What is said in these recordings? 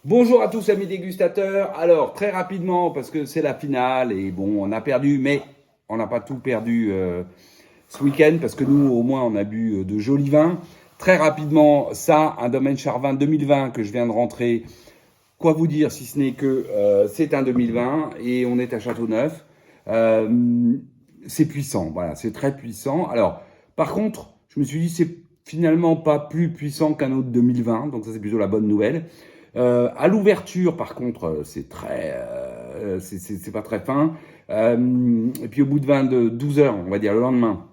Bonjour à tous amis dégustateurs. Alors très rapidement parce que c'est la finale et bon on a perdu mais on n'a pas tout perdu ce week-end parce que nous au moins on a bu de jolis vins. Très rapidement ça, un domaine Charvin 2020 que je viens de rentrer. Quoi vous dire si ce n'est que c'est un 2020 et on est à Châteauneuf. C'est puissant, voilà, c'est très puissant. Alors par contre je me suis dit c'est finalement pas plus puissant qu'un autre 2020 donc ça c'est plutôt la bonne nouvelle. À l'ouverture, par contre, c'est très, c'est pas très fin. Et puis au bout de 12 heures, on va dire le lendemain,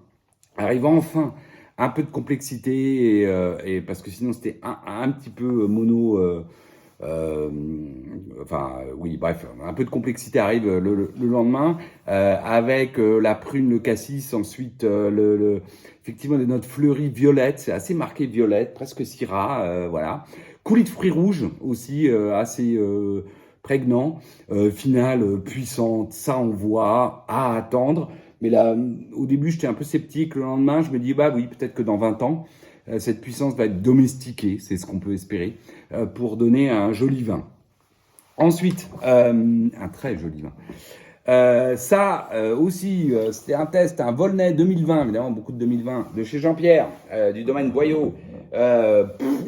arrive enfin un peu de complexité et parce que sinon c'était un petit peu mono. Euh, oui, bref, un peu de complexité arrive le lendemain avec la prune, le cassis, ensuite effectivement des notes fleuries violettes, c'est assez marqué violette, presque syrah, voilà. Coulis de fruits rouges aussi, assez prégnant, finale puissante, ça on voit, à attendre. Mais là, au début, j'étais un peu sceptique. Le lendemain, je me dis, bah oui, peut-être que dans 20 ans, cette puissance va être domestiquée, c'est ce qu'on peut espérer, pour donner un joli vin. Ensuite, un très joli vin. Aussi, c'était un test, un Volnay 2020, évidemment beaucoup de 2020, de chez Jean-Pierre, du domaine Boyau.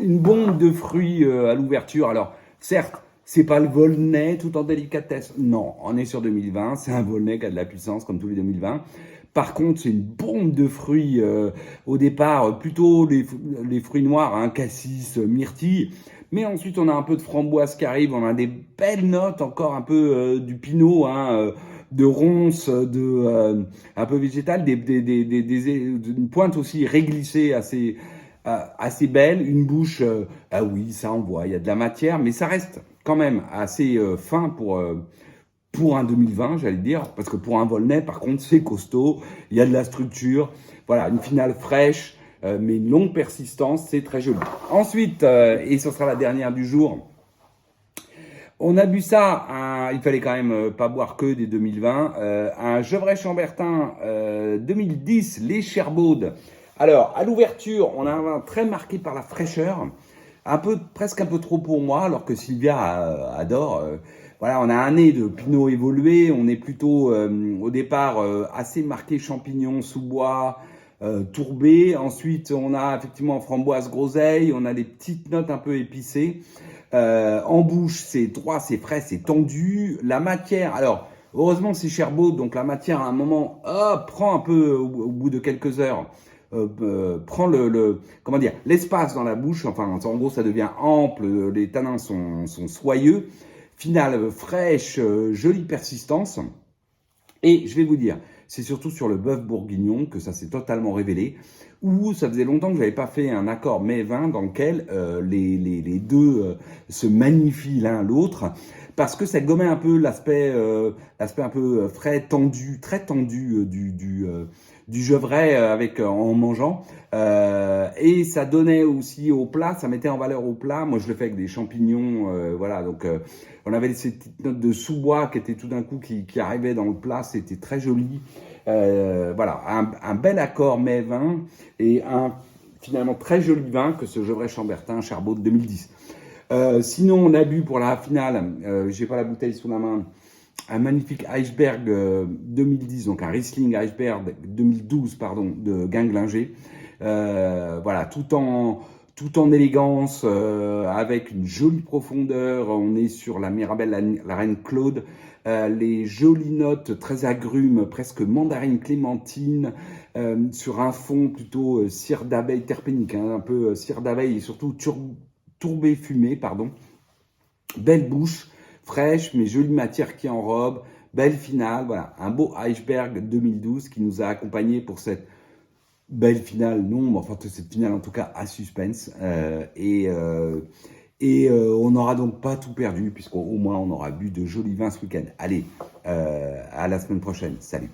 Une bombe de fruits à l'ouverture. Alors, certes, c'est pas le Volnay tout en délicatesse. Non, on est sur 2020, c'est un Volnay qui a de la puissance comme tous les 2020. Par contre, c'est une bombe de fruits au départ, plutôt les fruits noirs, hein, cassis, myrtille. Mais ensuite, on a un peu de framboise qui arrive, on a des belles notes, encore un peu du pinot, hein, de ronces, un peu végétal, une pointe aussi réglissée assez belle, une bouche, ah oui, ça on voit, il y a de la matière, mais ça reste quand même assez fin pour un 2020, j'allais dire, parce que pour un Volnay, par contre, c'est costaud, il y a de la structure, voilà, une finale fraîche, mais une longue persistance, c'est très joli. Ensuite, et ce sera la dernière du jour, on a bu ça, il fallait quand même pas boire que des 2020, un Gevrey-Chambertin 2010, les Cherbaudes. Alors, à l'ouverture, on a un vin très marqué par la fraîcheur, presque un peu trop pour moi, alors que Sylvia adore. Voilà, on a un nez de pinot évolué, on est plutôt au départ assez marqué champignon, sous-bois, tourbé. Ensuite, on a effectivement framboise, groseille, on a des petites notes un peu épicées. En bouche, c'est droit, c'est frais, c'est tendu. La matière, alors heureusement c'est Cherbourg, donc la matière à un moment prend un peu au bout de quelques heures, prend comment dire, l'espace dans la bouche. Enfin, en gros, ça devient ample, les tanins sont soyeux. Finale fraîche, jolie persistance. Et je vais vous dire, c'est surtout sur le bœuf bourguignon que ça s'est totalement révélé, où ça faisait longtemps que je n'avais pas fait un accord mets-vin dans lequel les deux se magnifient l'un l'autre, parce que ça gommait un peu l'aspect un peu frais, tendu, très tendu du Gevrey en mangeant, et ça donnait aussi au plat, ça mettait en valeur au plat. Moi je le fais avec des champignons, voilà, donc on avait ces petites notes de sous-bois qui étaient tout d'un coup qui arrivaient dans le plat, c'était très joli. Voilà, un bel accord mets-vin et un finalement très joli vin que ce Gevrey-Chambertin Charbot de 2010. Sinon, on a bu pour la finale, j'ai pas la bouteille sous la main, un magnifique Iceberg 2010, donc un Riesling Iceberg 2012, pardon, de Guinglinger. Voilà, tout en élégance, avec une jolie profondeur. On est sur la Mirabelle, la Reine Claude. Les jolies notes très agrumes, presque mandarine clémentine, sur un fond plutôt cire d'abeille terpénique, hein, un peu cire d'abeille et surtout tourbé fumé, pardon. Belle bouche, fraîche, mais jolie matière qui enrobe, belle finale. Voilà, un beau Iceberg 2012 qui nous a accompagnés pour cette belle finale, non, mais enfin cette finale en tout cas à suspense. On n'aura donc pas tout perdu, puisqu'au moins on aura bu de jolis vins ce week-end. Allez, à la semaine prochaine. Salut.